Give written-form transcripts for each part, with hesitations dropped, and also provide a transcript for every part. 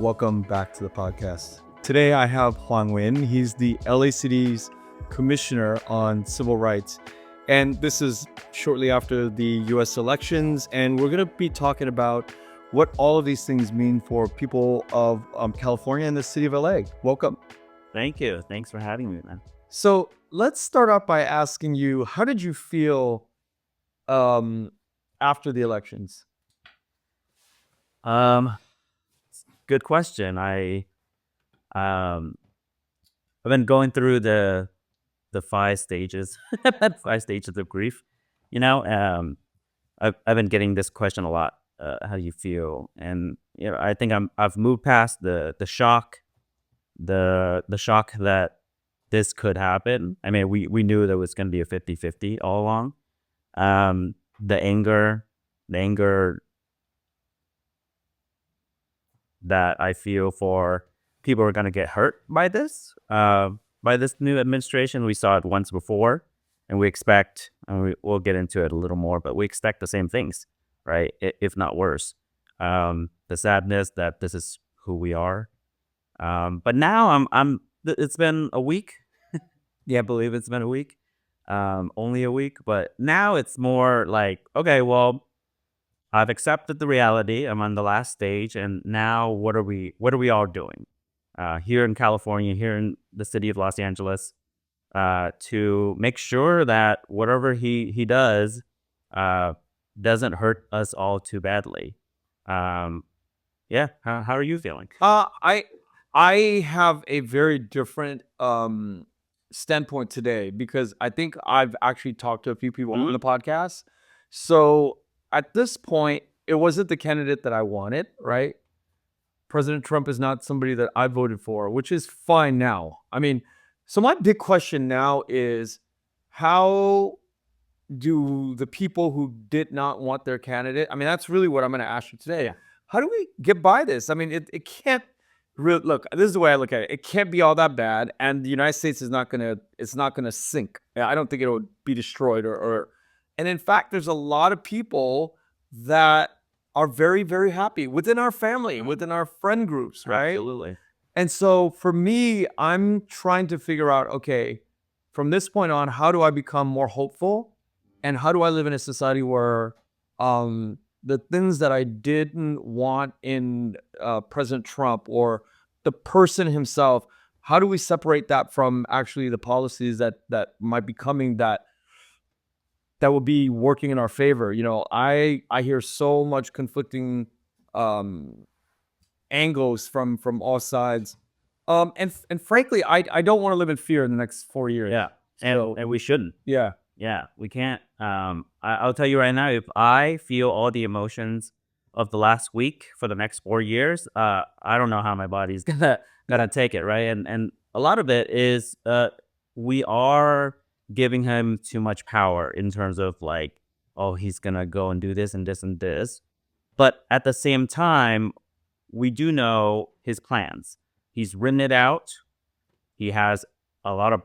Welcome back to the podcast. Today I have Hoàng Nguyễn. He's the LA City's Commissioner on Civil Rights. And this is shortly after the US elections. And we're going to be talking about what all of these things mean for people of California and the city of LA. Welcome. Thank you. Thanks for having me, man. So let's start off by asking you, how did you feel after the elections? Good question. I've been going through the 5 stages, 5 stages of grief. I've been getting this question a lot. How do you feel? And I think I've moved past the shock, the shock that this could happen. I mean, we knew there was going to be a 50-50 all along. The anger that I feel for people who are going to get hurt by this new administration. We saw it once before, and we expect, and we'll get into it a little more, but we expect the same things, right? If not worse. The sadness that this is who we are. But now it's been a week. Yeah, I believe it's been a week. Only a week, but now it's more like, okay, well, I've accepted the reality. I'm on the last stage, and now what are we all doing here in California, here in the city of Los Angeles, to make sure that whatever he does doesn't hurt us all too badly? Yeah, how are you feeling? I have a very different standpoint today, because I think I've actually talked to a few people on the podcast. So at this point, it wasn't the candidate that I wanted, right? President Trump is not somebody that I voted for, which is fine now. I mean, so my big question now is, how do the people who did not want their candidate, I mean, that's really what I'm going to ask you today. Yeah. How do we get by this? I mean, it can't really, look, this is the way I look at it. It can't be all that bad. And the United States is not going to sink. I don't think it'll be destroyed and in fact, there's a lot of people that are very, very happy within our family, within our friend groups, right? Absolutely. And so for me, I'm trying to figure out, okay, from this point on, how do I become more hopeful? And how do I live in a society where the things that I didn't want in President Trump or the person himself, how do we separate that from actually the policies that might be coming that will be working in our favor? I hear so much conflicting angles from all sides. And frankly, I don't want to live in fear in the next 4 years. Yeah. And we shouldn't. Yeah. Yeah, we can't. I'll tell you right now, if I feel all the emotions of the last week for the next 4 years, I don't know how my body's gonna take it, right? And a lot of it is we are giving him too much power in terms of like, oh, he's gonna go and do this and this and this. But at the same time, we do know his plans. He's written it out. He has a lot of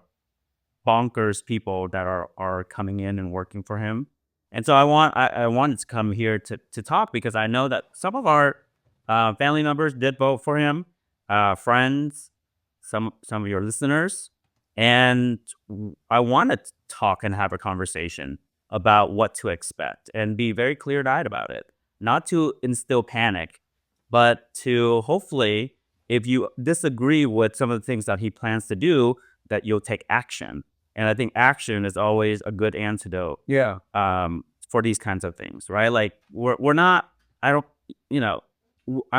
bonkers people that are coming in and working for him. And so I wanted to come here to talk, because I know that some of our family members did vote for him, friends, some of your listeners. And I want to talk and have a conversation about what to expect and be very clear-eyed about it. Not to instill panic, but to hopefully, if you disagree with some of the things that he plans to do, that you'll take action. And I think action is always a good antidote. Yeah. For these kinds of things, right? Like we're not. I'm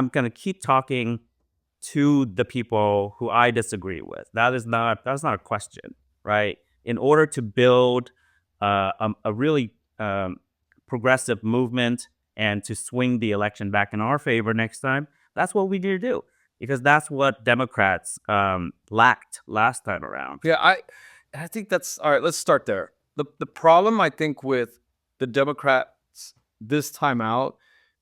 gonna keep talking to the people who I disagree with. That's not a question, right? In order to build a really progressive movement and to swing the election back in our favor next time, that's what we need to do, because that's what Democrats lacked last time around. Yeah, I think that's all right. Let's start there. The problem, I think, with the Democrats this time out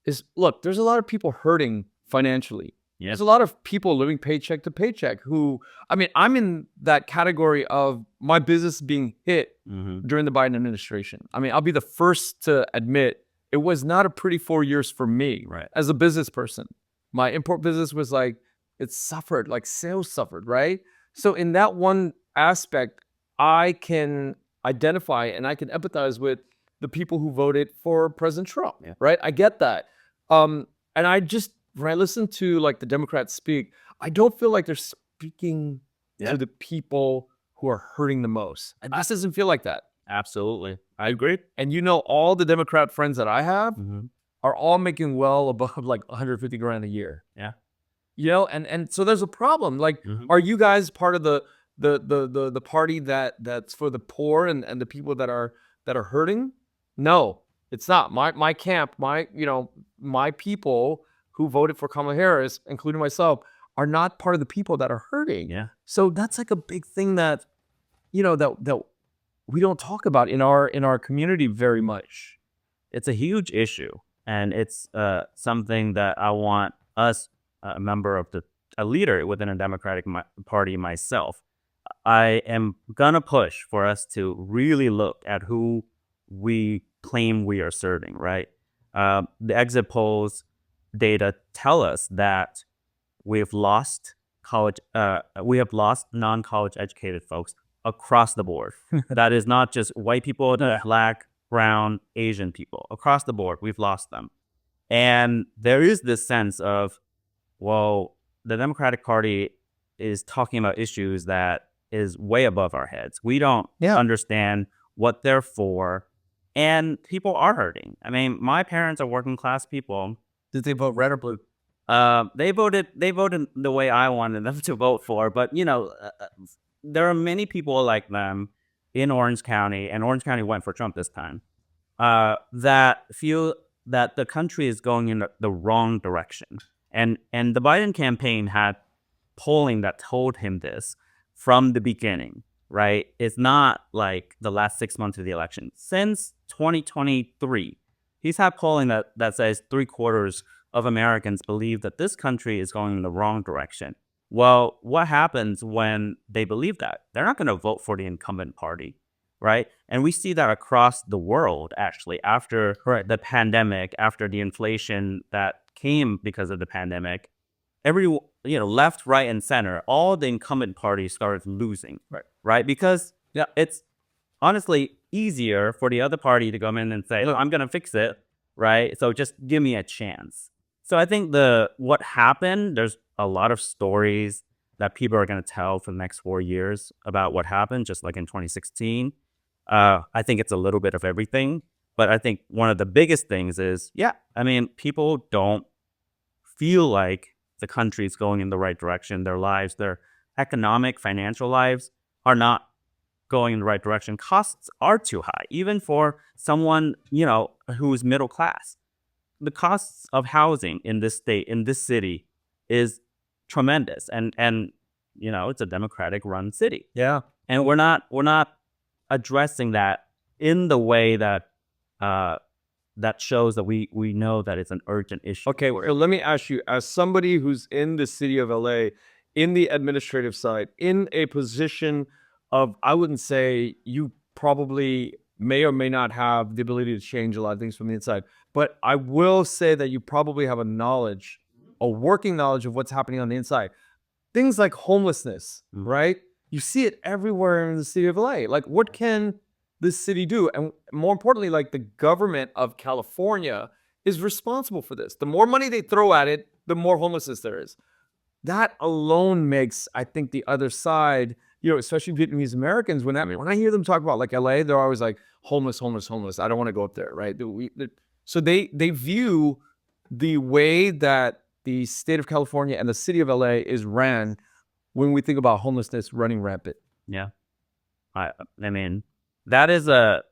is, look, there's a lot of people hurting financially. Yes. There's a lot of people living paycheck to paycheck who, I mean, I'm in that category of my business being hit during the Biden administration. I mean, I'll be the first to admit it was not a pretty 4 years for me right. as a business person. My import business was like, it suffered, like sales suffered, right? So in that one aspect, I can identify and I can empathize with the people who voted for President Trump, right? I get that. And I just, when I listen to like the Democrats speak, I don't feel like they're speaking to the people who are hurting the most. And this doesn't feel like that. Absolutely. I agree. And all the Democrat friends that I have are all making well above like 150 grand a year. Yeah. And so there's a problem. Like, are you guys part of the party that's for the poor and the people that are hurting? No, it's not. My camp, my people who voted for Kamala Harris, including myself, are not part of the people that are hurting. Yeah. So that's like a big thing that that we don't talk about in our community very much. It's a huge issue, and it's something that I want us, a member of a leader within a Democratic Party myself, I am gonna push for us to really look at who we claim we are serving, right? The exit polls data tell us that we've lost non-college educated folks across the board. That is not just white people, Black, brown, Asian people. Across the board, we've lost them. And there is this sense of, well, the Democratic Party is talking about issues that is way above our heads. We don't understand what they're for, and people are hurting. I mean, my parents are working class people. Did they vote red or blue? They voted the way I wanted them to vote for, but there are many people like them in Orange County, and Orange County went for Trump this time, that feel that the country is going in the wrong direction. And the Biden campaign had polling that told him this from the beginning, right? It's not like the last 6 months of the election. Since 2023, he's had polling that says 3/4 of Americans believe that this country is going in the wrong direction. Well, what happens when they believe that? They're not going to vote for the incumbent party, right? And we see that across the world, actually, after the pandemic, after the inflation that came because of the pandemic, left, right, and center, all the incumbent parties started losing, right? Because it's honestly easier for the other party to come in and say, look, I'm going to fix it, right? So just give me a chance. So I think what happened, there's a lot of stories that people are going to tell for the next 4 years about what happened, just like in 2016. I think it's a little bit of everything. But I think one of the biggest things is, people don't feel like the country is going in the right direction. Their lives, their economic, financial lives are not going in the right direction. Costs are too high, even for someone, who's middle class. The costs of housing in this state, in this city, is tremendous. And it's a Democratic run city. Yeah. And we're not addressing that in the way that that shows that we know that it's an urgent issue. Okay, well, let me ask you, as somebody who's in the city of LA, in the administrative side, in a position of, I wouldn't say you probably may or may not have the ability to change a lot of things from the inside, but I will say that you probably have a working knowledge of what's happening on the inside. Things like homelessness, right? You see it everywhere in the city of LA. Like, what can this city do? And more importantly, like, the government of California is responsible for this. The more money they throw at it, the more homelessness there is. That alone makes, I think, the other side, especially Vietnamese Americans, when I hear them talk about like LA, they're always like homeless. I don't want to go up there, right? So they view the way that the state of California and the city of LA is ran when we think about homelessness running rampant. Yeah. I mean, that is the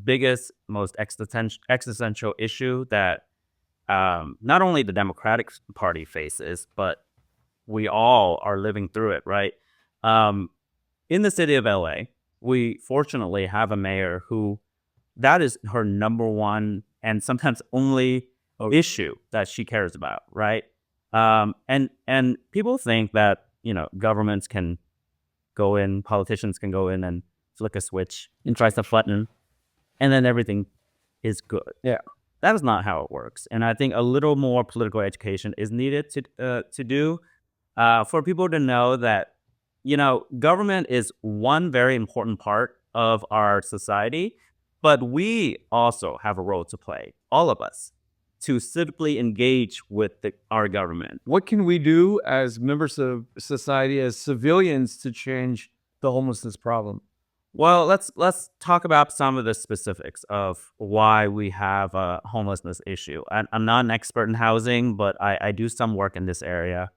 biggest, most existential issue that not only the Democratic Party faces, but we all are living through it, right? In the city of LA, we fortunately have a mayor who that is her number one and sometimes only issue that she cares about, right? And people think that, governments can go in, politicians can go in and flick a switch and press a button, and then everything is good. Yeah. That is not how it works. And I think a little more political education is needed to do for people to know that, government is one very important part of our society, but we also have a role to play, all of us, to civically engage with our government. What can we do as members of society, as civilians, to change the homelessness problem? Well, let's talk about some of the specifics of why we have a homelessness issue. I'm not an expert in housing, but I do some work in this area.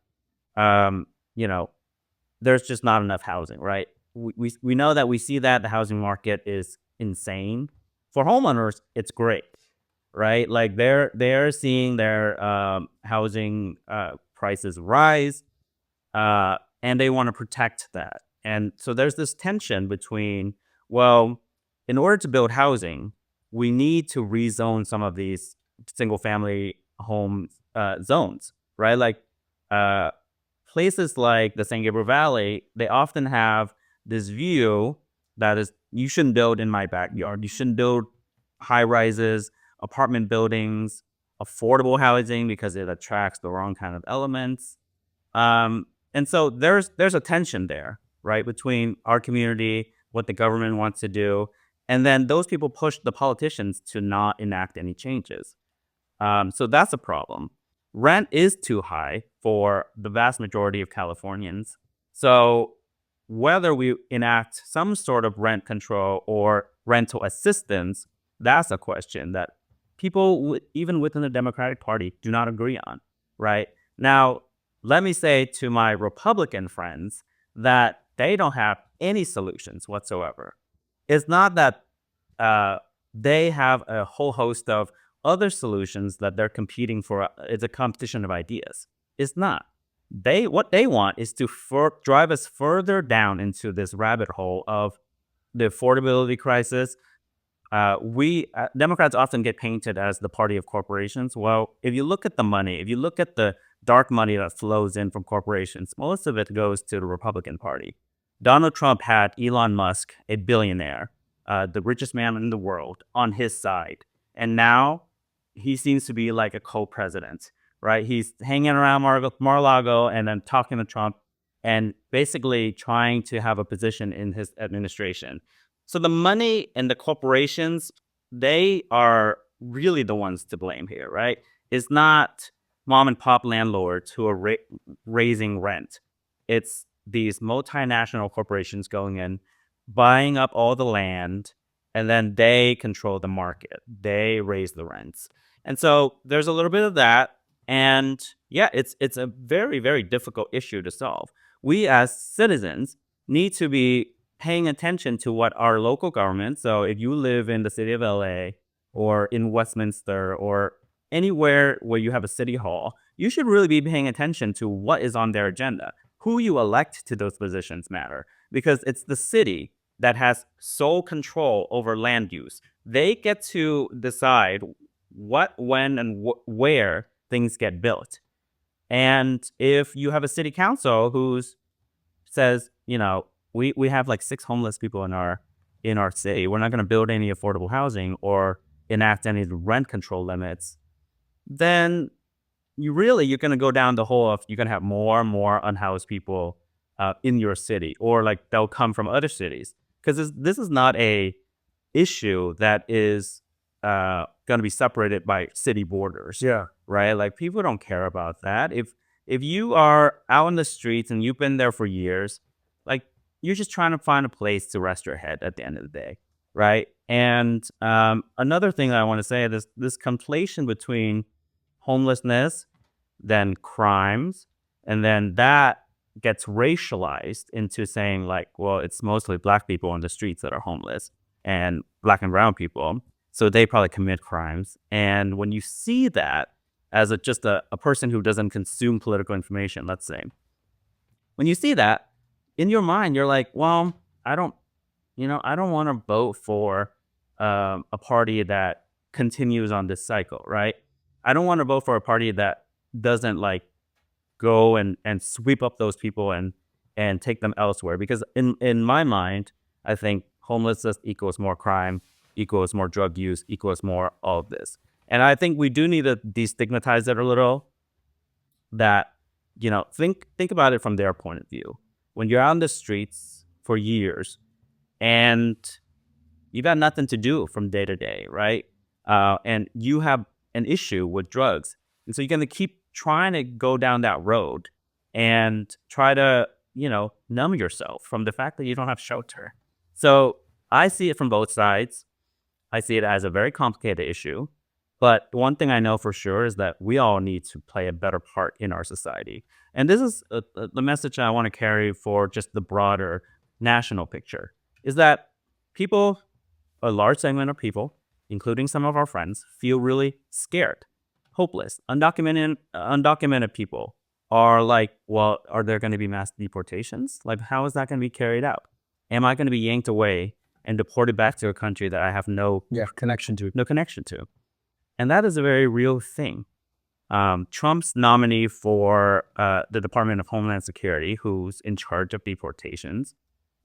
Um, you know, there's just not enough housing, right? We know that we see that the housing market is insane. For homeowners, it's great, right? Like they're seeing their housing prices rise, and they want to protect that. And so there's this tension between, well, in order to build housing, we need to rezone some of these single family home zones, right? Like places like the San Gabriel Valley, they often have this view that is, you shouldn't build in my backyard. You shouldn't build high rises, apartment buildings, affordable housing because it attracts the wrong kind of elements. And so there's a tension there, right, between our community, what the government wants to do, and then those people push the politicians to not enact any changes. So that's a problem. Rent is too high for the vast majority of Californians. So whether we enact some sort of rent control or rental assistance, that's a question that people, even within the Democratic Party, do not agree on, right? Now, let me say to my Republican friends that they don't have any solutions whatsoever. It's not that they have a whole host of other solutions that they're competing for. It's a competition of ideas. It's not. What they want is to drive us further down into this rabbit hole of the affordability crisis. Democrats often get painted as the party of corporations. Well, if you look at the money, if you look at the dark money that flows in from corporations, most of it goes to the Republican Party. Donald Trump had Elon Musk, a billionaire, the richest man in the world, on his side. And now he seems to be like a co-president, right? He's hanging around Mar-a-Lago and then talking to Trump and basically trying to have a position in his administration. So the money and the corporations, they are really the ones to blame here, right? It's not mom and pop landlords who are raising rent. It's these multinational corporations going in, buying up all the land, and then they control the market. They raise the rents. And so there's a little bit of that. And yeah, it's a very, very difficult issue to solve. We as citizens need to be paying attention to what our local government, so if you live in the city of LA or in Westminster or anywhere where you have a city hall, you should really be paying attention to what is on their agenda. Who you elect to those positions matter, because it's the city that has sole control over land use. They get to decide what, when, and where things get built. And if you have a city council who says, we have like 6 homeless people in our city, we're not going to build any affordable housing or enact any rent control limits, then you're going to go down the hole of you're going to have more and more unhoused people in your city, or like they'll come from other cities, because this is not a issue that is going to be separated by city borders. Yeah. Right. Like people don't care about that. If you are out in the streets and you've been there for years, like you're just trying to find a place to rest your head at the end of the day. Right. And another thing that I want to say is this conflation between homelessness, then crimes, and then that gets racialized into saying like, well, it's mostly Black people on the streets that are homeless and Black and brown people, so they probably commit crimes. And when you see that as just a person who doesn't consume political information, let's say, when you see that in your mind, you're like, well, I don't want to vote for a party that continues on this cycle, right? I don't want to vote for a party that doesn't like go and sweep up those people and take them elsewhere. Because in my mind, I think homelessness equals more crime, equals more drug use, equals more all of this. And I think we do need to destigmatize it a little. That, think about it from their point of view. When you're out on the streets for years and you've got nothing to do from day to day, right? And you have an issue with drugs. And so you're going to keep trying to go down that road and try to, numb yourself from the fact that you don't have shelter. So I see it from both sides. I see it as a very complicated issue. But one thing I know for sure is that we all need to play a better part in our society. And this is the message I want to carry for just the broader national picture, is that people, a large segment of people, including some of our friends, feel really scared, hopeless. Undocumented people are like, well, are there going to be mass deportations? Like, how is that going to be carried out? Am I going to be yanked away and deported back to a country that I have no connection to? No connection to. And that is a very real thing. Trump's nominee for the Department of Homeland Security, who's in charge of deportations,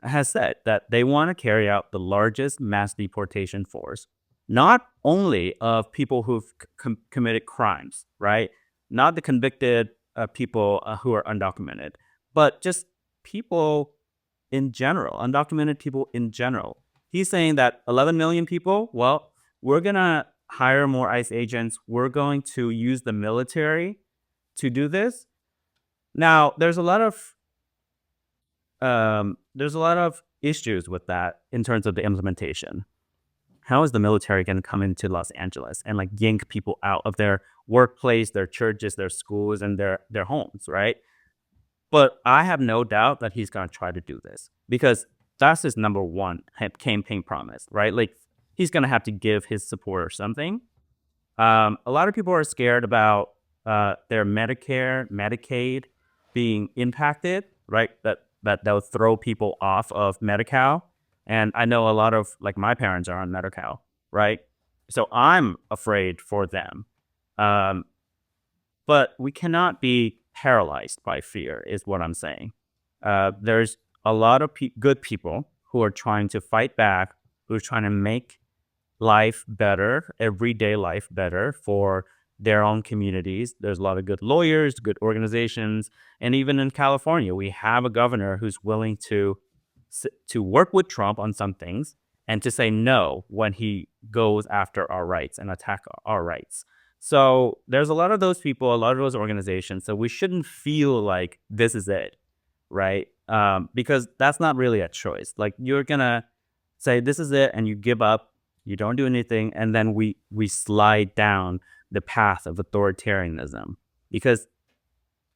has said that they want to carry out the largest mass deportation force, not only of people who've committed crimes, right? Not the convicted people who are undocumented, but just people in general, undocumented people in general. He's saying that 11 million people, well, we're going to hire more ICE agents. We're going to use the military to do this. Now, there's a lot of issues with that in terms of the implementation. How is the military going to come into Los Angeles and like yank people out of their workplace, their churches, their schools, and their homes, right? But I have no doubt that he's going to try to do this because that's his number one campaign promise, right? Like, he's going to have to give his supporters something. A lot of people are scared about their Medicare, Medicaid being impacted, right? That they'll throw people off of Medi-Cal. And I know a lot of, like, my parents are on Medi-Cal, right? So I'm afraid for them. But we cannot be paralyzed by fear, is what I'm saying. There's a lot of good people who are trying to fight back, who are trying to make life better, everyday life better for their own communities. There's a lot of good lawyers, good organizations, and even in California, we have a governor who's willing to work with Trump on some things and to say no when he goes after our rights and attack our rights. So there's a lot of those people, a lot of those organizations. So we shouldn't feel like this is it, right? Because that's not really a choice. Like, you're gonna say this is it, and you give up, you don't do anything, and then we slide down the path of authoritarianism. Because,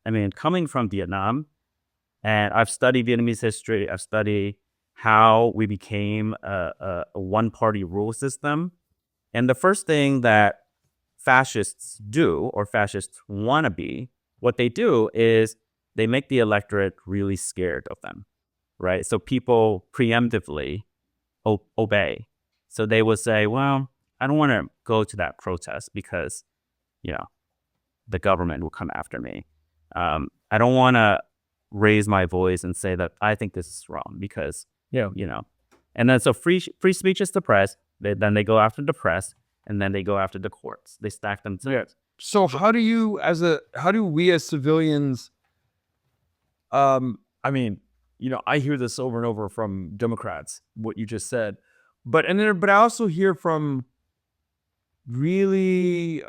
I mean, coming from Vietnam, and I've studied Vietnamese history, I've studied how we became a one-party rule system. And the first thing that fascists do, or fascists want to be, what they do is they make the electorate really scared of them, right? So people preemptively obey. So they will say, well, I don't want to go to that protest because, the government will come after me. I don't want to raise my voice and say that I think this is wrong because, and then so free speech is the press. Then they go after the press, and then they go after the courts. They stack them together. So how do we as civilians, I mean, I hear this over and over from Democrats, what you just said, but I also hear from really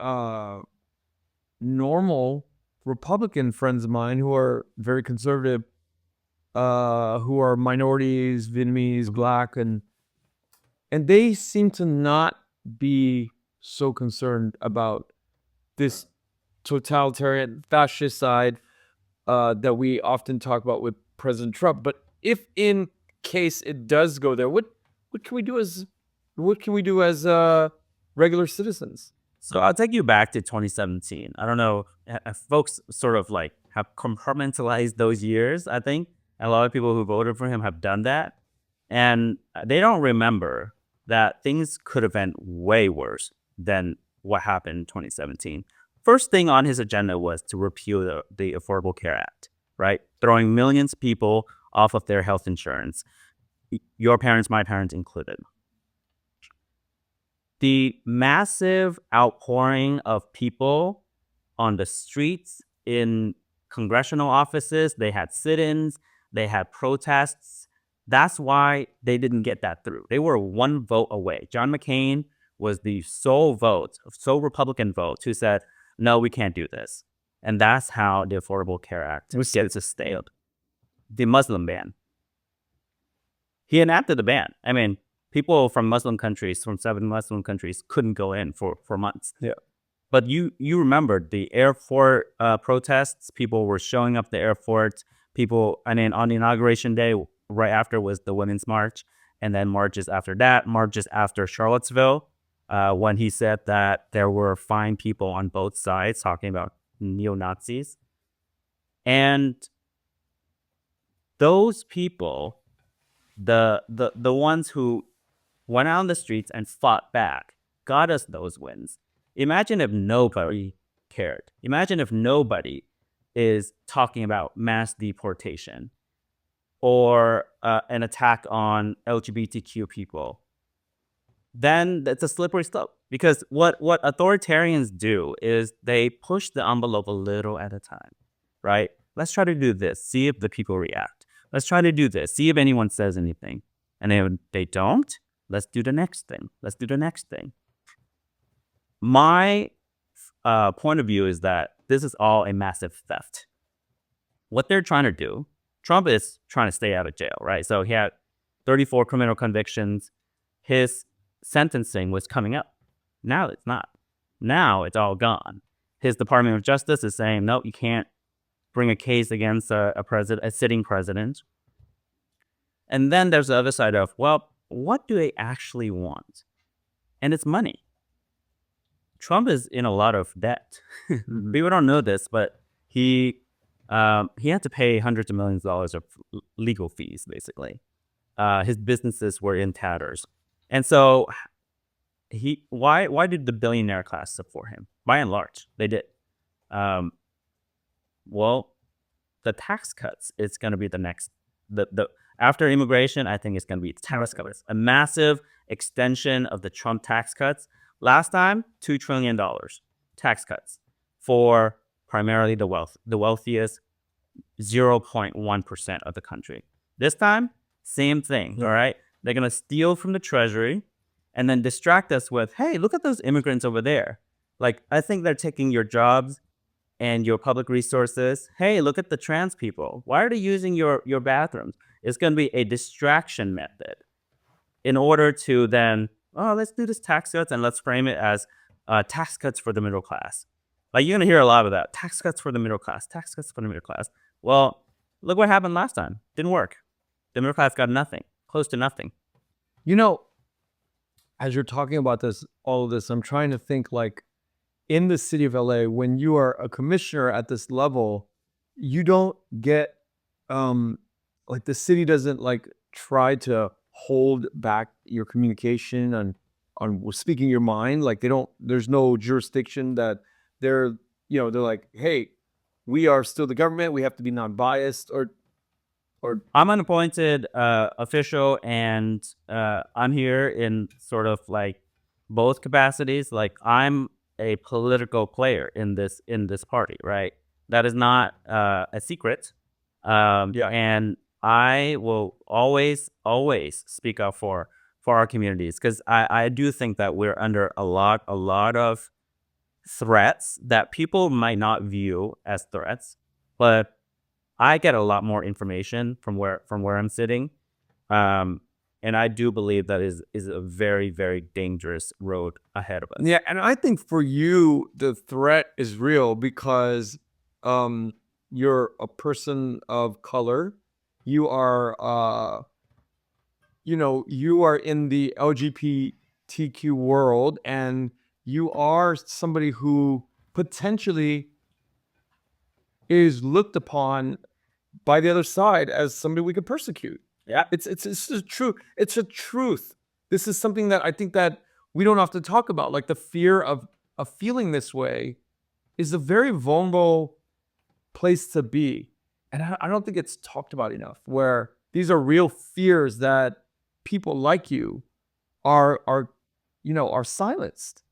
normal Republican friends of mine who are very conservative, who are minorities, Vietnamese, Black, and they seem to not be so concerned about this totalitarian fascist side that we often talk about with President Trump. But if in case it does go there, what can we do as regular citizens? So I'll take you back to 2017. I don't know if folks sort of like have compartmentalized those years. I think a lot of people who voted for him have done that, and they don't remember that things could have been way worse than what happened in 2017. First thing on his agenda was to repeal the Affordable Care Act, right? Throwing millions of people off of their health insurance, your parents, my parents included. the massive outpouring of people on the streets in congressional offices, they had sit-ins, they had protests. That's why they didn't get that through. They were one vote away. John McCain was the sole Republican vote who said, no, we can't do this. And that's how the Affordable Care Act gets sustained. The Muslim ban. He enacted the ban. I mean, people from Muslim countries, from 7 Muslim countries, couldn't go in for months. Yeah. But you remember the airport protests. People were showing up at the airport. On the inauguration day, right after was the Women's March. And then marches after that, marches after Charlottesville, when he said that there were fine people on both sides talking about neo-Nazis. And those people, the ones who went out on the streets and fought back, got us those wins. Imagine if nobody cared. Imagine if nobody is talking about mass deportation or an attack on LGBTQ people. Then it's a slippery slope, because what authoritarians do is they push the envelope a little at a time, right? Let's try to do this, see if the people react. Let's try to do this, see if anyone says anything. And if they don't, let's do the next thing. Let's do the next thing. My point of view is that this is all a massive theft. What they're trying to do, Trump is trying to stay out of jail, right? So he had 34 criminal convictions. His sentencing was coming up. Now it's not. Now it's all gone. His Department of Justice is saying, no, you can't bring a case against a sitting president. And then there's the other side of, well, what do they actually want? And it's money. Trump is in a lot of debt. People don't know this, but he had to pay hundreds of millions of dollars of legal fees, basically. His businesses were in tatters. And so why did the billionaire class support him? By and large, they did. Well, the tax cuts is going to be the next. After immigration, I think it's going to be tax cuts. A massive extension of the Trump tax cuts. Last time, $2 trillion tax cuts for primarily the wealthiest 0.1% of the country. This time, same thing, all right? They're going to steal from the treasury and then distract us with, hey, look at those immigrants over there. Like, I think they're taking your jobs and your public resources. Hey, look at the trans people. Why are they using your bathrooms? It's going to be a distraction method in order to then, let's do this tax cuts and let's frame it as tax cuts for the middle class. Like, you're going to hear a lot of that. Tax cuts for the middle class, tax cuts for the middle class. Well, look what happened last time. Didn't work. The middle class got nothing, close to nothing. You know, as you're talking about all of this, I'm trying to think, like, in the city of LA, when you are a commissioner at this level, you don't get, like, the city doesn't, like, try to hold back your communication on speaking your mind. Like, there's no jurisdiction that they're like, hey, we are still the government. We have to be non-biased or. I'm an appointed official, and I'm here in sort of like both capacities. Like, I'm a political player in this party, right? That is not a secret. And I will always speak up for our communities, because I do think that we're under a lot of threats that people might not view as threats, but I get a lot more information from where I'm sitting, and I do believe that is a very, very dangerous road ahead of us. Yeah, and I think for you the threat is real because you're a person of color. You are you are in the LGBTQ world, and you are somebody who potentially is looked upon by the other side as somebody we could persecute. Yeah, it's a truth. It's a truth. This is something that I think that we don't have to talk about. Like, the fear of feeling this way is a very vulnerable place to be, and I don't think it's talked about enough. Where these are real fears that people like you are are silenced.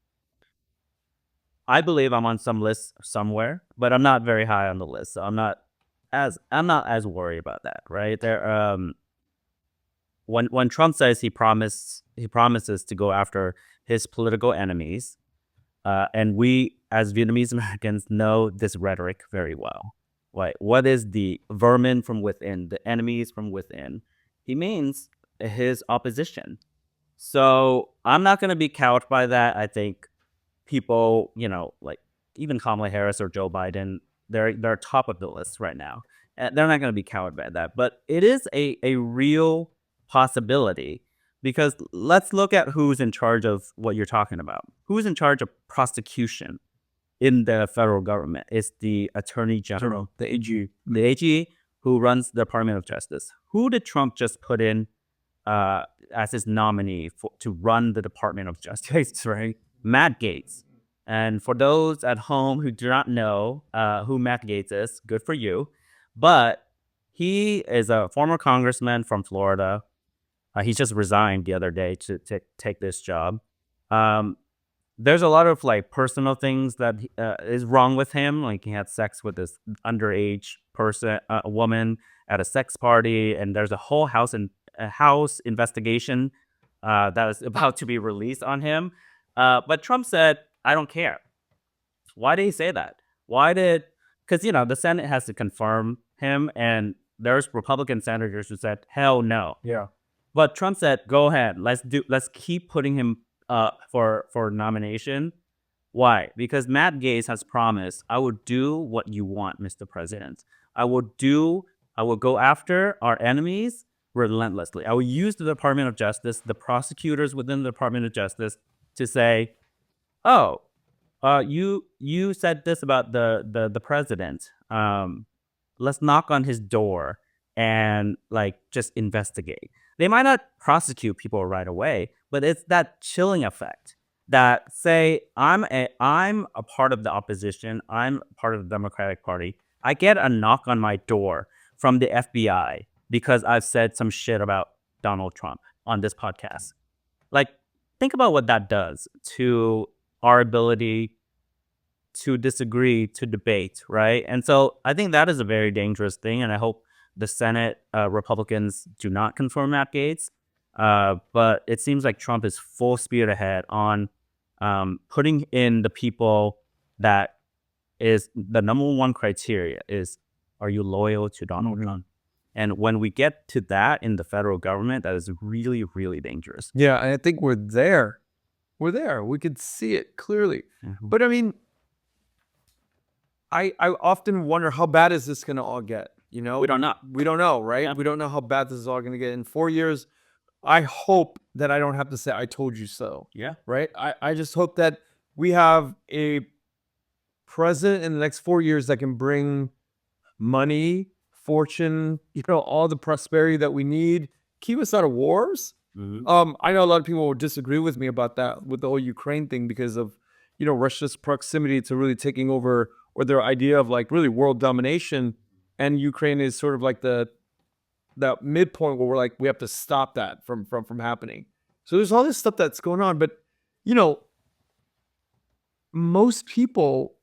I believe I'm on some list somewhere, but I'm not very high on the list. So I'm not as worried about that, right? When Trump says he promises to go after his political enemies, and we as Vietnamese Americans know this rhetoric very well. Right? What is the vermin from within, the enemies from within? He means his opposition. So I'm not going to be cowed by that. I think people, like even Kamala Harris or Joe Biden, they're top of the list right now. And they're not going to be cowed by that. But it is a real possibility, because let's look at who's in charge of what you're talking about. Who's in charge of prosecution in the federal government? It's the Attorney General, the AG who runs the Department of Justice. Who did Trump just put in as his nominee to run the Department of Justice? Right, Matt Gaetz. And for those at home who do not know who Matt Gaetz is, good for you. But he is a former congressman from Florida. He just resigned the other day to take this job. There's a lot of like personal things that is wrong with him. Like he had sex with this underage a woman at a sex party, and there's a whole house investigation that is about to be released on him. But Trump said, "I don't care." Why did he say that? Because the Senate has to confirm him, and there's Republican senators who said, "Hell no." Yeah. But Trump said, "Go ahead. Let's keep putting him for nomination." Why? Because Matt Gaetz has promised, "I will do what you want, Mr. President. I will go after our enemies relentlessly. I will use the Department of Justice, the prosecutors within the Department of Justice, to say, oh, you said this about the president. Let's knock on his door and just investigate." They might not prosecute people right away, but it's that chilling effect that say, I'm a part of the opposition. I'm part of the Democratic Party. I get a knock on my door from the FBI because I've said some shit about Donald Trump on this podcast. Think about what that does to our ability to disagree, to debate, right? And so I think that is a very dangerous thing, and I hope the Senate Republicans do not confirm Matt Gaetz. But it seems like Trump is full speed ahead on putting in the people that is the number one criteria is, are you loyal to Donald Trump? And when we get to that in the federal government, that is really, really dangerous. Yeah, and I think we're there. We're there. We could see it clearly. Mm-hmm. But I mean, I often wonder, how bad is this going to all get? We don't know. We don't know, right? Yeah. We don't know how bad this is all going to get in 4 years. I hope that I don't have to say, "I told you so." Yeah. Right? I just hope that we have a president in the next 4 years that can bring money, fortune, all the prosperity that we need, keep us out of wars. Mm-hmm. I know a lot of people will disagree with me about that, with the whole Ukraine thing, because of, Russia's proximity to really taking over, or their idea of really world domination. And Ukraine is sort of like that midpoint where we're we have to stop that from happening. So there's all this stuff that's going on. But, most people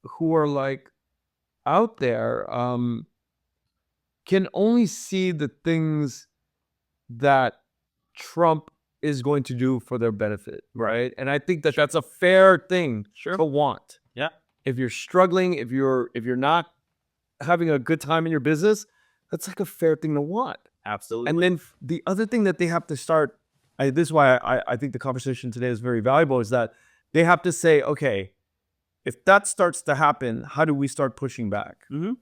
who are out there can only see the things that Trump is going to do for their benefit, right? And I think that that's a fair thing to want. Yeah. If you're struggling, if you're not having a good time in your business, that's a fair thing to want. Absolutely. And then the other thing that they have to start, this is why I think the conversation today is very valuable, is that they have to say, okay, if that starts to happen, how do we start pushing back? Mm-hmm.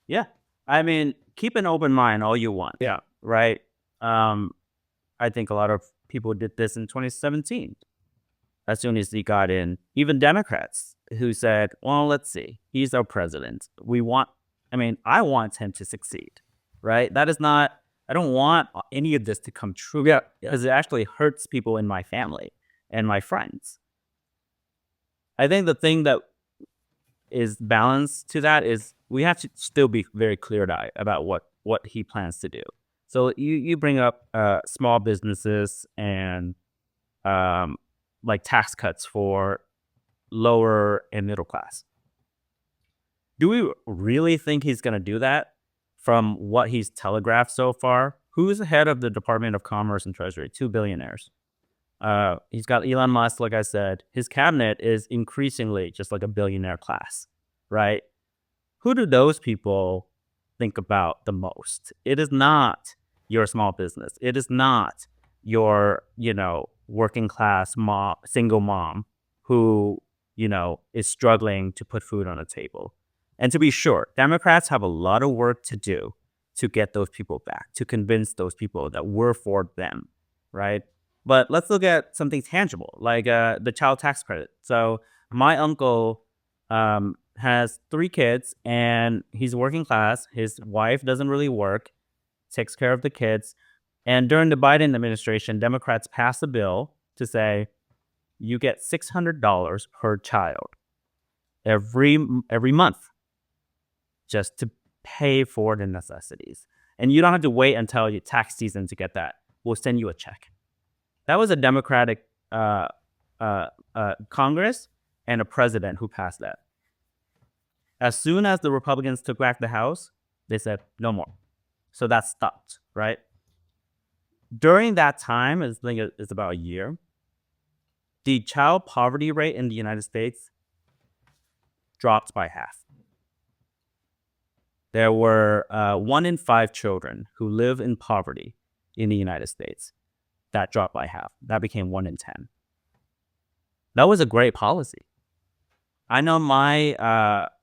Yeah. I mean, keep an open mind all you want. Yeah. Right? I think a lot of people did this in 2017. As soon as he got in, even Democrats who said, well, let's see, he's our president. I want him to succeed, right? That is not, I don't want any of this to come true. Yeah. Because it actually hurts people in my family and my friends. I think the thing that is balanced to that is we have to still be very clear-eyed about what he plans to do. So you bring up small businesses and like tax cuts for lower and middle class. Do we really think he's going to do that from what he's telegraphed so far? Who's the head of the Department of Commerce and Treasury? 2 billionaires. He's got Elon Musk, like I said. His cabinet is increasingly just like a billionaire class, right? Who do those people think about the most? It is not your small business. It is not your, working class mom, single mom who, is struggling to put food on the table. And to be sure, Democrats have a lot of work to do to get those people back, to convince those people that we're for them, right? But let's look at something tangible, like the child tax credit. So my uncle has 3 kids, and he's working class. His wife doesn't really work, takes care of the kids. And during the Biden administration, Democrats passed a bill to say you get $600 per child every month just to pay for the necessities. And you don't have to wait until your tax season to get that. We'll send you a check. That was a Democratic Congress and a president who passed that. As soon as the Republicans took back the House, they said no more. So that stopped, right? During that time, I think it's about a year, the child poverty rate in the United States dropped by half. There were 1 in 5 children who live in poverty in the United States. That dropped by half. That became 1 in 10. That was a great policy. I know my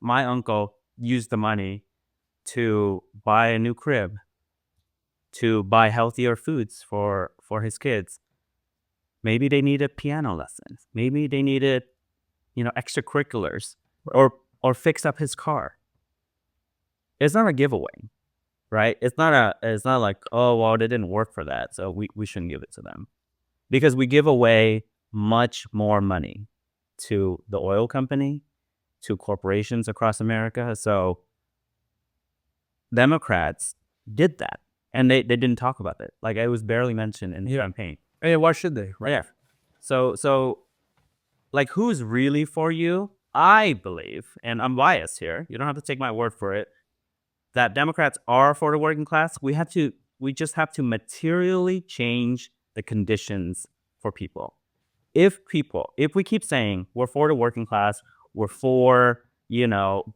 uncle used the money to buy a new crib, to buy healthier foods for his kids. Maybe they needed piano lessons. Maybe they needed, extracurriculars, or fix up his car. It's not a giveaway, right? It's not like, oh, well, they didn't work for that, so we shouldn't give it to them. Because we give away much more money to the oil company, to corporations across America. So Democrats did that, and they didn't talk about it. Like, it was barely mentioned in the campaign. Yeah, why should they? Right. Yeah. So like, who's really for you? I believe, and I'm biased here, you don't have to take my word for it, that Democrats are for the working class. We just have to materially change the conditions for people. If we keep saying we're for the working class, we're for,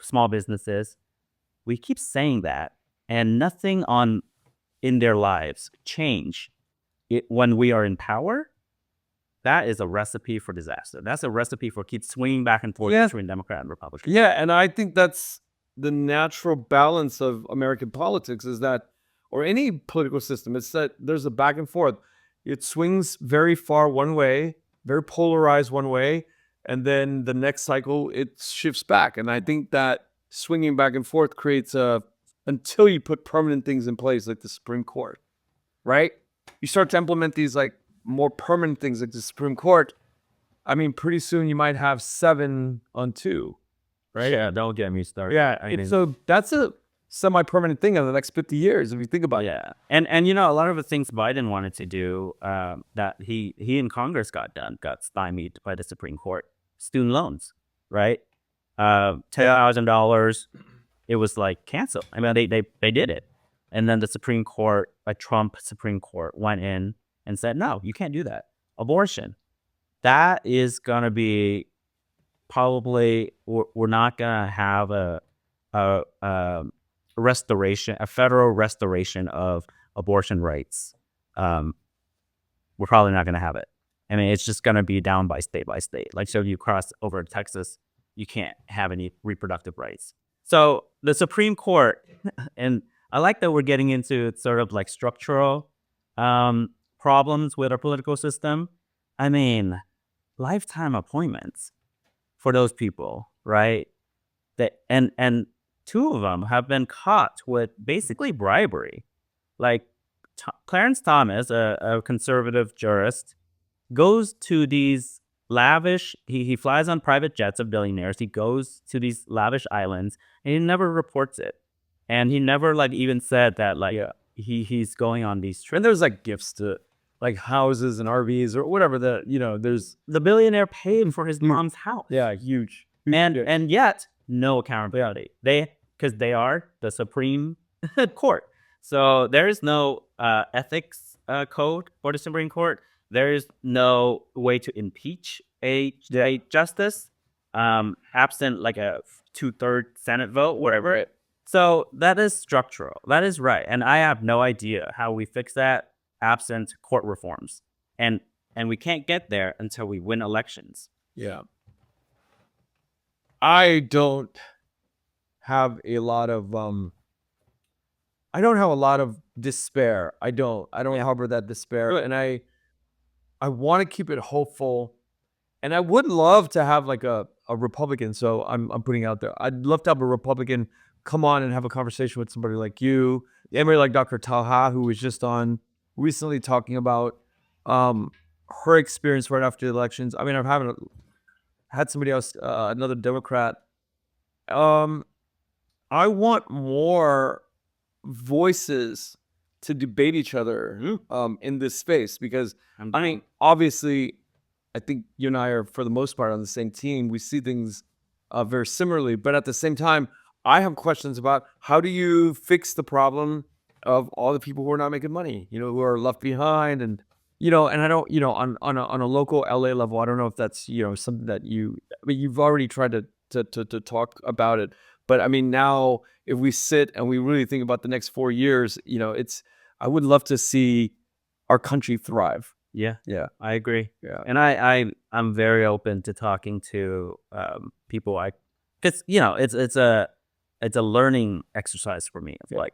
small businesses, we keep saying that, and nothing in their lives change when we are in power, that is a recipe for disaster. That's a recipe for keep swinging back and forth between Democrat and Republican. Yeah, and I think that's the natural balance of American politics, is that, or any political system, it's that there's a back and forth. It swings very far one way, very polarized one way, and then the next cycle it shifts back. And I think that swinging back and forth creates until you put permanent things in place, like the Supreme Court, right? You start to implement these like more permanent things like the Supreme Court. I mean, pretty soon you might have 7 on 2. Right? Yeah, don't get me started. Yeah, so that's a semi-permanent thing in the next 50 years, if you think about it. Yeah, and a lot of the things Biden wanted to do that he in Congress got stymied by the Supreme Court. Student loans, right? $10,000. It was like canceled. I mean, they did it, and then the Supreme Court, a Trump Supreme Court, went in and said, no, you can't do that. Abortion, that is gonna be probably, we're not gonna have a restoration, a federal restoration of abortion rights. We're probably not gonna have it. I mean, it's just gonna be down by state. Like, so if you cross over to Texas, you can't have any reproductive rights. So the Supreme Court, and I like that we're getting into sort of like structural problems with our political system. I mean, lifetime appointments for those people, right? And 2 of them have been caught with basically bribery. Like Clarence Thomas, a conservative jurist, goes to these lavish, he flies on private jets of billionaires. He goes to these lavish islands, and he never reports it. And he never like even said that like he's going on these trips. And there's like gifts to like houses and RVs or whatever. There's The billionaire paid for his mom's house. huge. And yet no accountability. Because they are the Supreme Court. So there is no ethics code for the Supreme Court. There is no way to impeach a justice, absent like a 2/3 Senate vote, whatever. So that is structural. That is right. And I have no idea how we fix that absent court reforms. And we can't get there until we win elections. Yeah. I don't have a lot of despair. I don't harbor that despair, and I want to keep it hopeful. And I would love to have like a Republican. So I'm putting out there. I'd love to have a Republican come on and have a conversation with somebody like you, somebody like Dr. Talha, who was just on recently talking about her experience right after the elections. I mean, I've had somebody else, another Democrat. I want more voices to debate each other in this space, because I mean, obviously, I think you and I are for the most part on the same team. We see things very similarly, but at the same time, I have questions about how do you fix the problem of all the people who are not making money, who are left behind, and and I don't, on a local LA level, I don't know if that's something that you've already tried to talk about it, but I mean, now if we sit and we really think about the next 4 years, I would love to see our country thrive. Yeah, Yeah, I agree. yeah, And I'm very open to talking to people. Because it's a learning exercise for me. Like,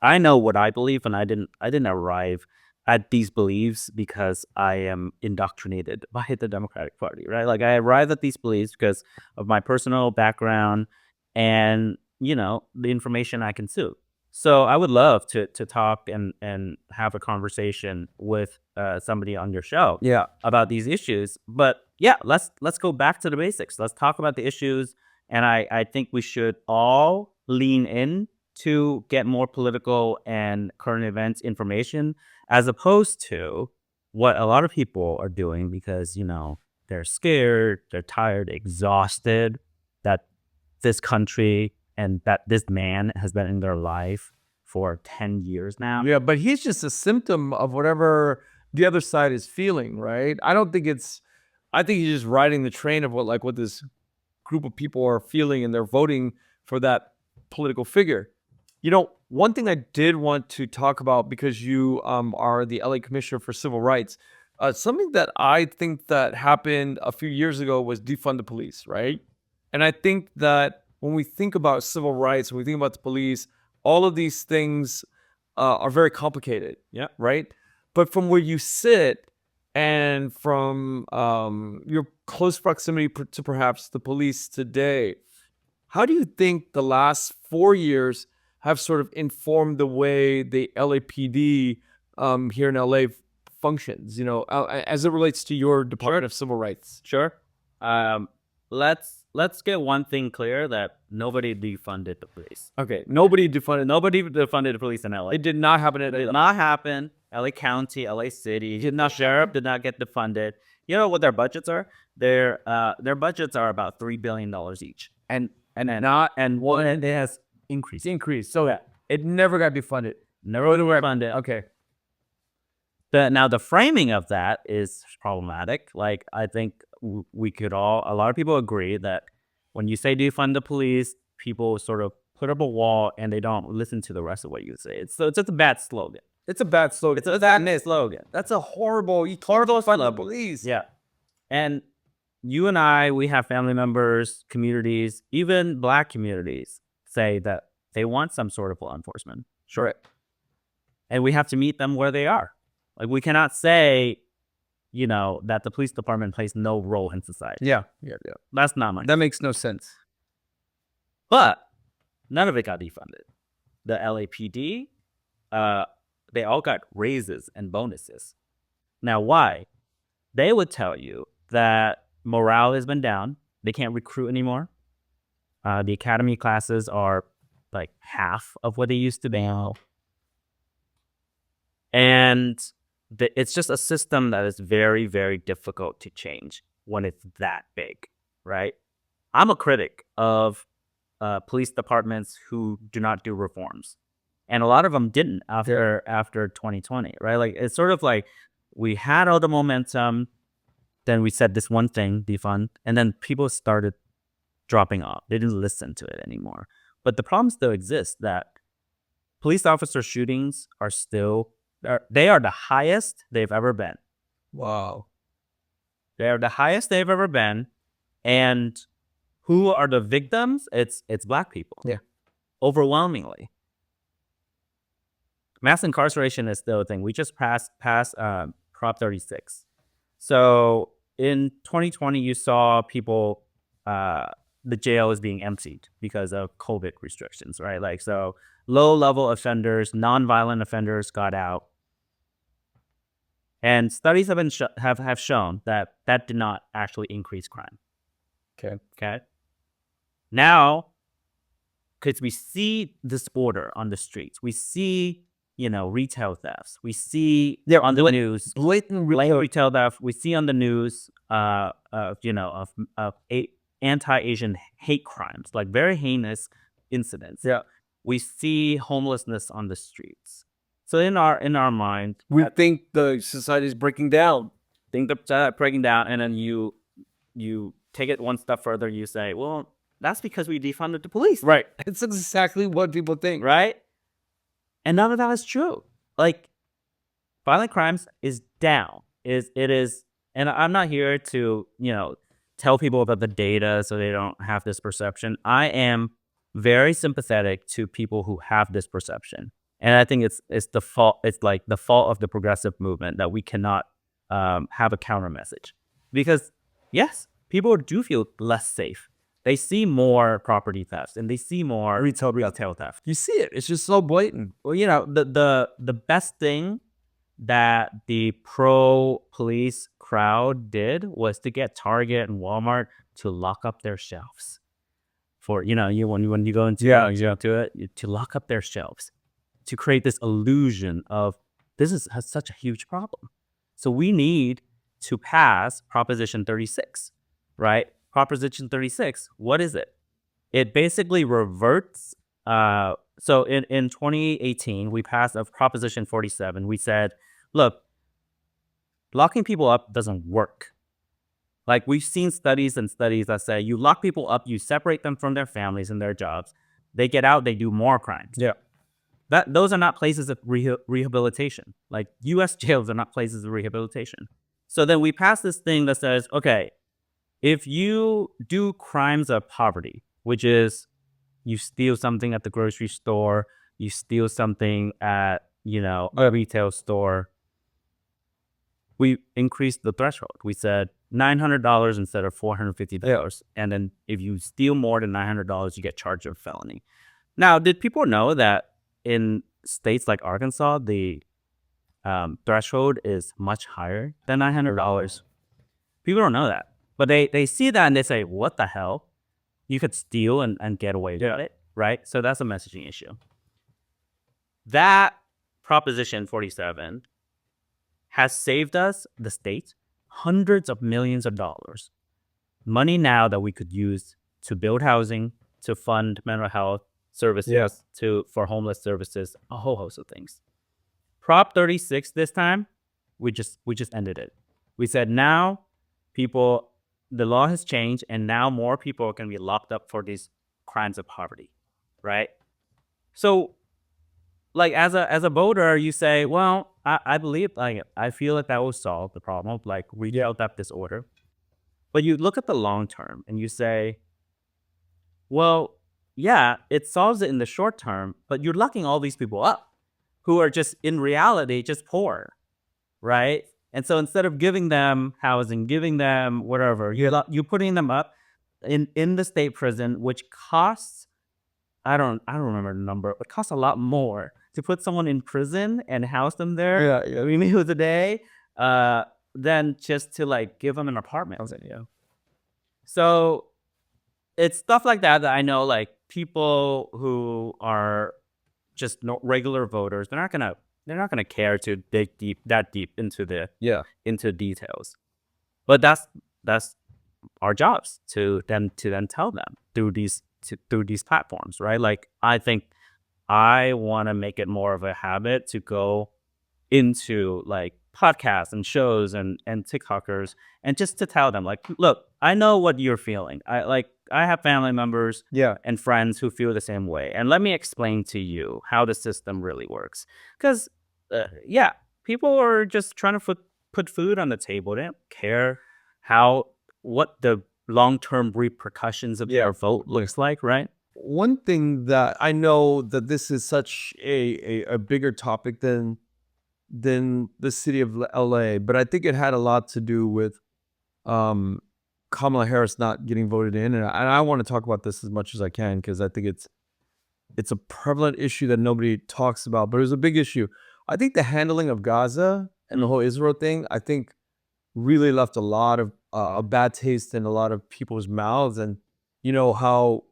I know what I believe, and I didn't arrive at these beliefs because I am indoctrinated by the Democratic Party, right? Like, I arrived at these beliefs because of my personal background and the information I consume. So I would love to talk and have a conversation with somebody on your show yeah, about these issues. But yeah, let's go back to the basics. Let's talk about the issues. And I think we should all lean in to get more political and current events information, as opposed to what a lot of people are doing because, they're scared, they're tired, exhausted that this country and that this man has been in their life for 10 years now. yeah. But he's just a symptom of whatever the other side is feeling, right? I think he's just riding the train of what this group of people are feeling, and they're voting for that political figure. One thing I did want to talk about, because you are the LA Commissioner for Civil Rights, something that I think that happened a few years ago was defund the police, right? And I think that when we think about civil rights, when we think about the police, all of these things are very complicated. Yeah. Right. But from where you sit and from your close proximity to perhaps the police today, how do you think the last 4 years have sort of informed the way the LAPD here in LA functions, as it relates to your Department of Civil Rights? Sure. Let's get one thing clear, that nobody defunded the police. Okay, nobody defunded. Nobody defunded the police in LA. It did not happen. It did not happen. LA County, LA City, sheriff did not get defunded. You know what their budgets are? Their budgets are about $3 billion each, and it has increased. So it never got defunded. Never defunded. Okay. Now the framing of that is problematic. Like, I think a lot of people agree that when you say defund the police, people sort of put up a wall and they don't listen to the rest of what you say. It's just a bad slogan. It's a bad slogan. It's a bad slogan. That's a horrible defund the police. Yeah. And you and I, we have family members, communities, even Black communities say that they want some sort of law enforcement. Sure. And we have to meet them where they are. Like, we cannot say, that the police department plays no role in society. Yeah. That's not my. That makes no sense. But none of it got defunded. The LAPD, they all got raises and bonuses. Now, why? They would tell you that morale has been down. They can't recruit anymore. The academy classes are like half of what they used to be. And it's just a system that is very, very difficult to change when it's that big, right? I'm a critic of police departments who do not do reforms, and a lot of them didn't after 2020, right? Like it's sort of like we had all the momentum, then we said this one thing, defund, and then people started dropping off. They didn't listen to it anymore. But the problem still exists that police officer shootings are still they are the highest they've ever been. Wow. They are the highest they've ever been. And who are the victims? It's Black people. Yeah. Overwhelmingly. Mass incarceration is still a thing. We just passed Prop 36. So in 2020, you saw people, the jail is being emptied because of COVID restrictions, right? Like, so low-level offenders, non-violent offenders got out. And studies have been have shown that that did not actually increase crime. Okay. Now, because we see disorder on the streets, we see retail thefts, we see on the news Blatant retail theft. We see on the news, of anti-Asian hate crimes, like very heinous incidents. Yeah. We see homelessness on the streets. So in our mind, we think the society is breaking down. And then you take it one step further. You say, well, that's because we defunded the police. Right. It's exactly what people think. Right? And none of that is true. Like, violent crimes is down. It is, and I'm not here to, tell people about the data so they don't have this perception. I am very sympathetic to people who have this perception. And I think it's the fault. It's like the fault of the progressive movement that we cannot have a counter message, because yes, people do feel less safe. They see more property thefts and they see more retail theft. You see it. It's just so blatant. Well, the best thing that the pro-police crowd did was to get Target and Walmart to lock up their shelves. For when you go into to lock up their shelves, to create this illusion of this has such a huge problem. So we need to pass Proposition 36, right? Proposition 36, what is it? It basically reverts. So in 2018, we passed a Proposition 47. We said, look, locking people up doesn't work. Like, we've seen studies that say you lock people up, you separate them from their families and their jobs. They get out, they do more crimes. Yeah. Those are not places of rehabilitation. Like, U.S. jails are not places of rehabilitation. So then we passed this thing that says, okay, if you do crimes of poverty, which is you steal something at the grocery store, you steal something at, a retail store, we increased the threshold. We said $900 instead of $450. And then if you steal more than $900, you get charged with felony. Now, did people know that in states like Arkansas, the threshold is much higher than $900? People don't know that. But they see that and they say, what the hell? You could steal and get away with it, right? So that's a messaging issue. That Proposition 47 has saved us, the state, hundreds of millions of dollars. Money now that we could use to build housing, to fund mental health services, for homeless services, a whole host of things. Prop 36 this time, we just ended it. We said now the law has changed, and now more people can be locked up for these crimes of poverty, right? So, like, as a voter, you say, well, I believe, like, I feel like that will solve the problem of, like, retail theft disorder. But you look at the long term and you say, well, yeah, it solves it in the short term, but you're locking all these people up who are just, in reality, just poor, right? And so instead of giving them housing, giving them whatever, you're putting them up in the state prison, which costs, I don't remember the number, but it costs a lot more to put someone in prison and house them there. Yeah. Meals a day, than just to, like, give them an apartment. So it's stuff like that I know, like, people who are just regular voters, they're not gonna care to dig deep into details. But that's our jobs to then tell them through these platforms, right? Like, I think I want to make it more of a habit to go into like podcasts and shows and TikTokers, and just to tell them, like, look, I know what you're feeling. I have family members and friends who feel the same way, and let me explain to you how the system really works. Because people are just trying to put food on the table. They don't care what the long-term repercussions of their vote looks like, right? One thing that I know that this is such a bigger topic than the city of LA, but I think it had a lot to do with Kamala Harris not getting voted in, and I want to talk about this as much as I can because I think it's a prevalent issue that nobody talks about, but it was a big issue. I think the handling of Gaza and the whole Israel thing, I think, really left a lot of a bad taste in a lot of people's mouths. And you know how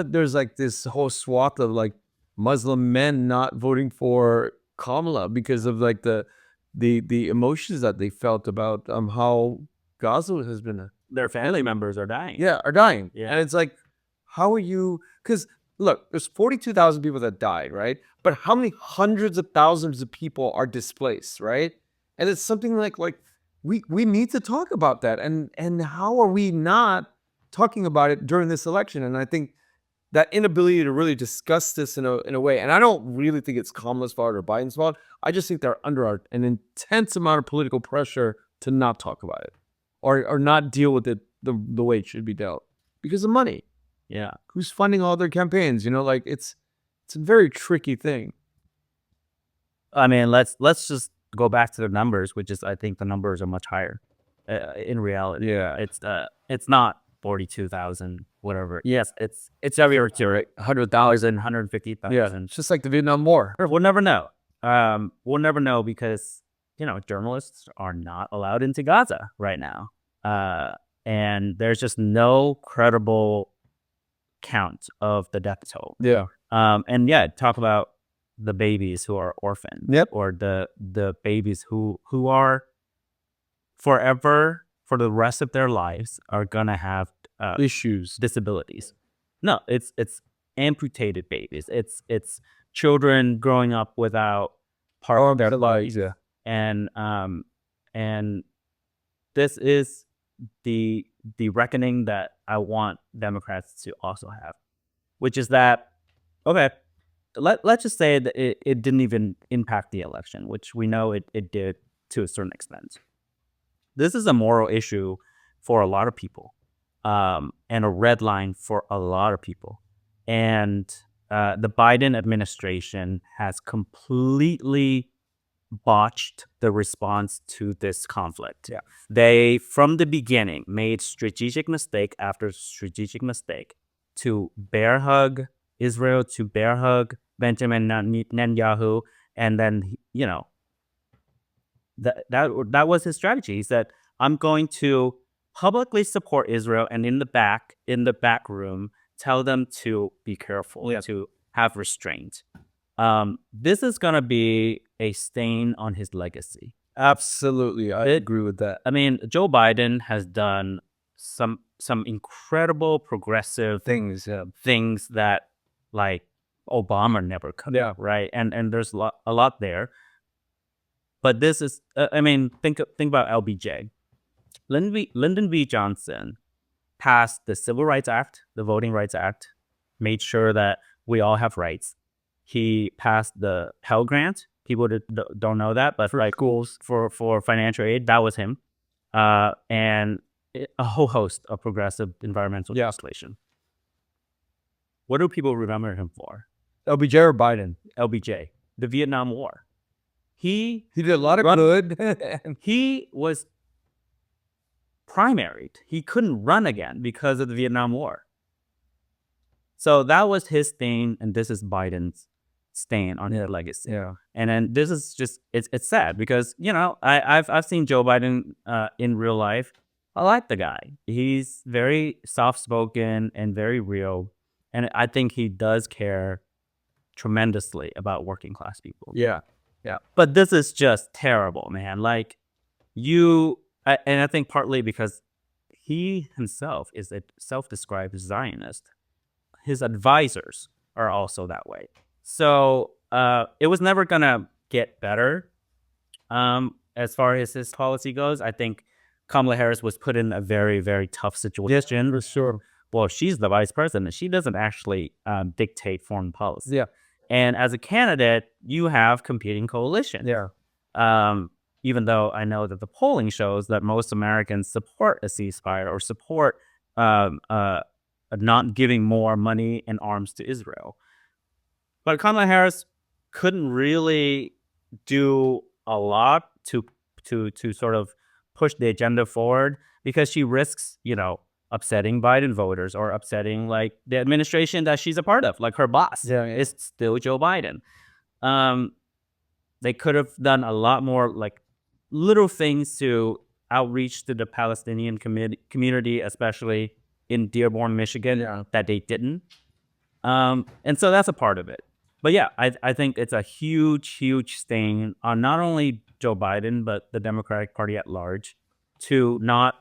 there's like this whole swath of like Muslim men not voting for Kamala because of like the emotions that they felt about how Gaza has been. Their family members are dying. Yeah, are dying. Yeah. And it's like, how are you? Because look, there's 42,000 people that died, right? But how many hundreds of thousands of people are displaced, right? And it's something like we need to talk about that. And how are we not talking about it during this election? And I think that inability to really discuss this in a way, and I don't really think it's Kamala's fault or Biden's fault. I just think they're under an intense amount of political pressure to not talk about it or not deal with it the way it should be dealt because of money. Yeah. Who's funding all their campaigns? You know, like it's a very tricky thing. I mean, let's just go back to the numbers, which is, I think the numbers are much higher in reality. Yeah. It's not 42,000, whatever. Yes, it's everywhere too, right? 100,000, 150,000. Yeah, it's just like the Vietnam War. We'll never know. We'll never know because, journalists are not allowed into Gaza right now. And there's just no credible count of the death toll. Yeah. And talk about the babies who are orphaned. Yep. Or the babies who are forever, for the rest of their lives, are gonna have issues, disabilities. No, it's amputated babies. It's children growing up without part of their lives. Yeah. And this is the reckoning that I want Democrats to also have, which is that, okay, let's just say that it didn't even impact the election, which we know it did to a certain extent. This is a moral issue for a lot of people, and a red line for a lot of people. And the Biden administration has completely botched the response to this conflict. Yeah. They, from the beginning, made strategic mistake after strategic mistake to bear hug Israel, to bear hug Benjamin Netanyahu, and then that was his strategy. He said, I'm going to publicly support Israel, and in the back room, tell them to be careful, to have restraint. This is going to be a stain on his legacy. Absolutely. I agree with that. I mean, Joe Biden has done some incredible progressive things that like Obama never could. Yeah. Right. And there's a lot there. But this is, think about LBJ. Lyndon B. Johnson passed the Civil Rights Act, the Voting Rights Act, made sure that we all have rights. He passed the Pell Grant. People don't know that, but for schools, for financial aid, that was him. And a whole host of progressive environmental legislation. What do people remember him for? LBJ or Biden? LBJ, the Vietnam War. He did a lot of good. He was primaried. He couldn't run again because of the Vietnam War. So that was his stain, and this is Biden's stain on his legacy. Yeah. And then this is just, it's sad because, I've seen Joe Biden in real life. I like the guy. He's very soft-spoken and very real. And I think he does care tremendously about working class people. Yeah. But this is just terrible, man. Like and I think partly because he himself is a self-described Zionist. His advisors are also that way. So it was never gonna get better. As far as his policy goes, I think Kamala Harris was put in a very, very tough situation. For sure. Well, she's the vice president. She doesn't actually dictate foreign policy. Yeah. And as a candidate, you have competing coalitions. Yeah. Even though I know that the polling shows that most Americans support a ceasefire or support not giving more money and arms to Israel. But Kamala Harris couldn't really do a lot to sort of push the agenda forward because she risks, upsetting Biden voters or upsetting like the administration that she's a part of, like her boss is still Joe Biden. They could have done a lot more like little things to outreach to the Palestinian community, especially in Dearborn, Michigan, that they didn't. And so that's a part of it. But yeah, I think it's a huge, huge stain on not only Joe Biden, but the Democratic Party at large to not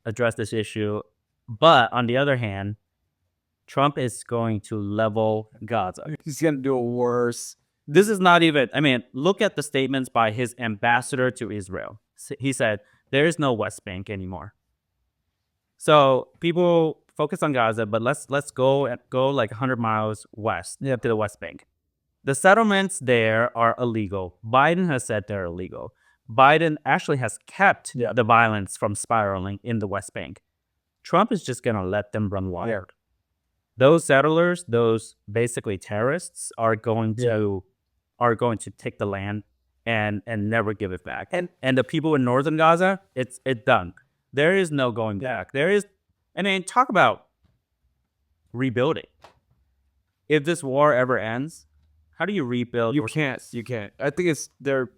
address this issue. But on the other hand, Trump is going to level Gaza. He's going to do it worse. This is not even, look at the statements by his ambassador to Israel. He said, there is no West Bank anymore. So people focus on Gaza, but let's go like 100 miles west to the West Bank. The settlements there are illegal. Biden has said they're illegal. Biden actually has kept the violence from spiraling in the West Bank. Trump is just going to let them run wild. Those settlers, those basically terrorists, are going to take the land and never give it back. And the people in northern Gaza, it's done. There is no going back. Talk about rebuilding. If this war ever ends, how do you rebuild? You can't. I think it's there.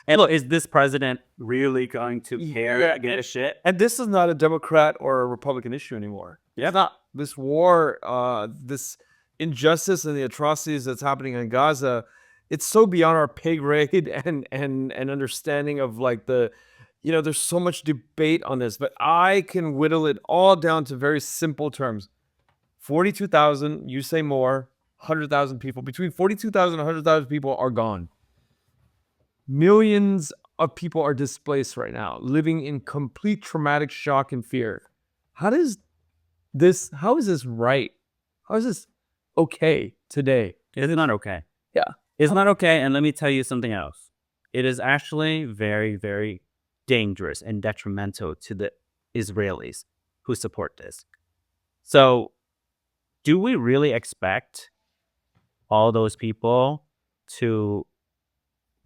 And look, is this president really going to care and give a shit? And this is not a Democrat or a Republican issue anymore. It's not. This war, this injustice and the atrocities that's happening in Gaza, it's so beyond our pay grade and understanding of like there's so much debate on this, but I can whittle it all down to very simple terms. 42,000, you say more, 100,000 people. Between 42,000 and 100,000 people are gone. Millions of people are displaced right now, living in complete traumatic shock and fear. How is this right? How is this okay today? It's not okay. Yeah. It's not okay, and let me tell you something else. It is actually very, very dangerous and detrimental to the Israelis who support this. So, do we really expect all those people to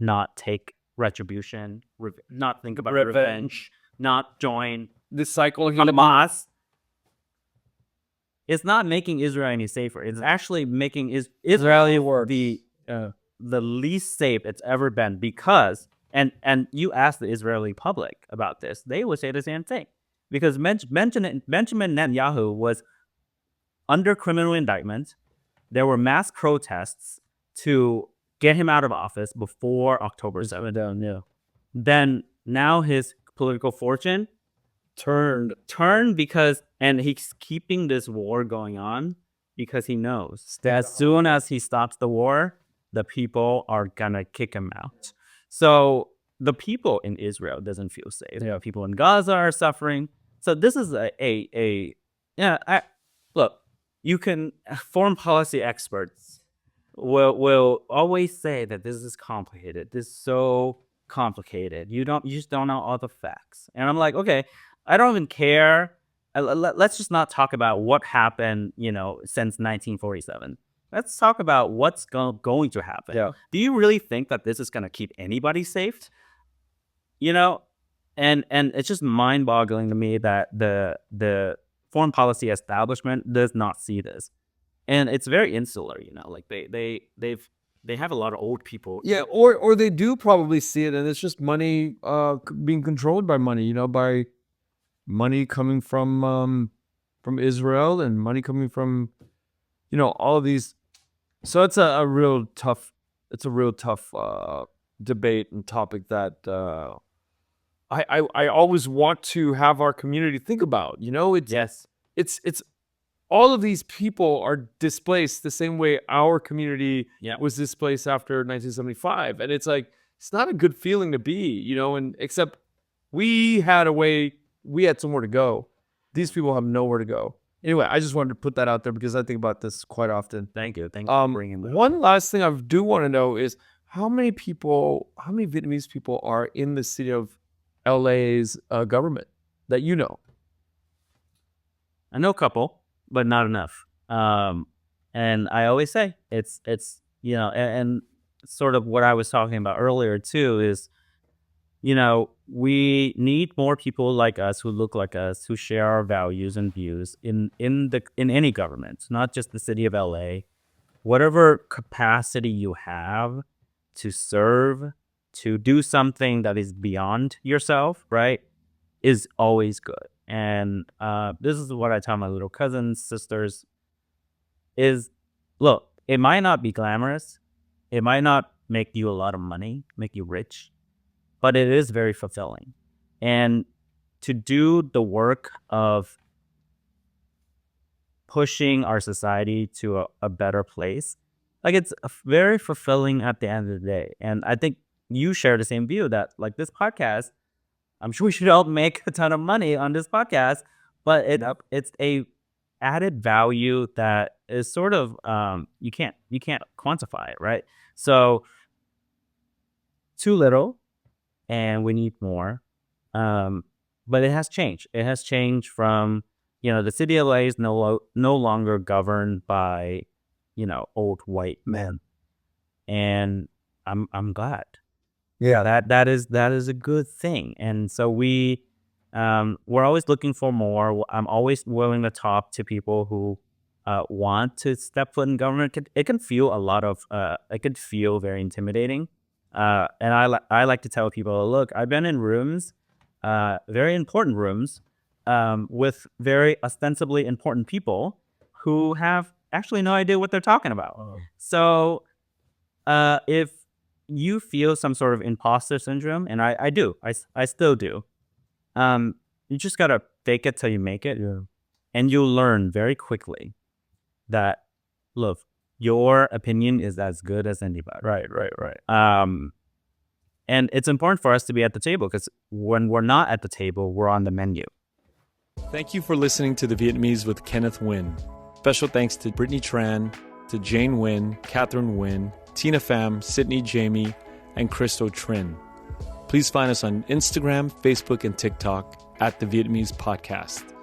not take retribution, not think about revenge, not join this cycle of Hamas? It's not making Israel any safer. It's actually making Israel the least safe it's ever been because, and you ask the Israeli public about this, they would say the same thing. Because Benjamin Netanyahu was under criminal indictment. There were mass protests to get him out of office before October 7th. Then now his political fortune turned because, and he's keeping this war going on because he knows that as soon as he stops the war, the people are gonna kick him out. So the people in Israel doesn't feel safe. People in Gaza are suffering. So this is look, you can, foreign policy experts will always say that this is complicated. This is so complicated. You just don't know all the facts. And I'm like, okay, I don't even care. Let's just not talk about what happened, since 1947. Let's talk about what's going to happen. Yeah. Do you really think that this is going to keep anybody safe? And it's just mind-boggling to me that the foreign policy establishment does not see this. And it's very insular, like they have a lot of old people. Yeah, or they do probably see it, and it's just money being controlled by money, by money coming from Israel and money coming from, all of these So it's a real tough. It's a real tough debate and topic that I always want to have our community think about. You know, Yes. it's all of these people are displaced the same way our community Yeah. was displaced after 1975, and it's like it's not a good feeling to be. You know, and except we had somewhere to go. These people have nowhere to go. Anyway, I just wanted to put that out there because I think about this quite often. Thank you. Thank you for bringing that. One last thing I do want to know is how many Vietnamese people are in the city of LA's government that you know? I know a couple, but not enough. And I always say it's and sort of what I was talking about earlier too is, we need more people like us who look like us, who share our values and views in any government, not just the city of LA. Whatever capacity you have to serve, to do something that is beyond yourself, right, is always good. And this is what I tell my little cousins, sisters, is, look, it might not be glamorous. It might not make you a lot of money, make you rich, but it is very fulfilling. And to do the work of pushing our society to a better place, like, it's very fulfilling at the end of the day. And I think you share the same view that, like, this podcast, I'm sure we should all make a ton of money on this podcast, but it's a added value that is sort of you can't quantify it, right? So too little, and we need more. But it has changed. It has changed from, the city of LA is no longer governed by, old white men, and I'm glad. Yeah, That is a good thing. And so we're always looking for more. I'm always willing to talk to people who want to step foot in government. It can feel it could feel very intimidating. And I like to tell people, look, I've been in rooms, very important rooms, with very ostensibly important people who have actually no idea what they're talking about. Oh. So if you feel some sort of imposter syndrome, and I do, I still do, you just gotta fake it till you make it. Yeah. And you'll learn very quickly that, look, your opinion is as good as anybody. Right. And it's important for us to be at the table, because when we're not at the table, we're on the menu. Thank you for listening to The Vietnamese with Kenneth Nguyen. Special thanks to Brittany Tran, to Jane Nguyen, Catherine Nguyen, Tina Pham, Sydney Jamie, and Christo Trin. Please find us on Instagram, Facebook, and TikTok at The Vietnamese Podcast.